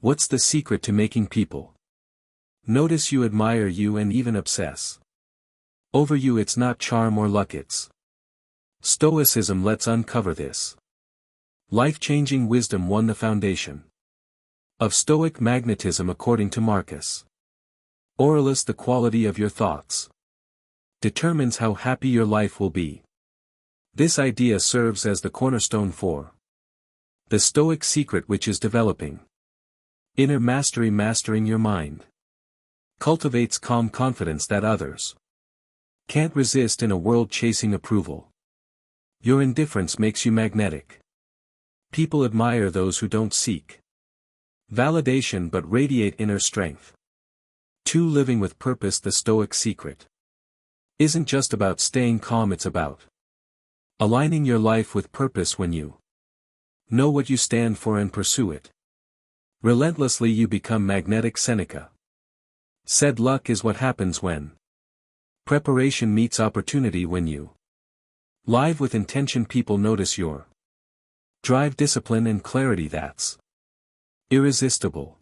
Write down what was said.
What's the secret to making people notice you, admire you, and even obsess over you? It's not charm or luck, it's Stoicism. Let's uncover this life-changing wisdom. 1. The foundation of Stoic magnetism. According to Marcus Aurelius, the quality of your thoughts determines how happy your life will be. This idea serves as the cornerstone for the Stoic secret, which is developing inner mastery. Mastering your mind cultivates calm confidence that others can't resist in a world chasing approval. Your indifference makes you magnetic. People admire those who don't seek validation but radiate inner strength. 2. Living with purpose. The Stoic secret isn't just about staying calm, it's about aligning your life with purpose. When you know what you stand for and pursue it relentlessly, you become magnetic. Seneca said, "Luck is what happens when preparation meets opportunity." When you live with intention, people notice your drive, discipline, and clarity. That's irresistible.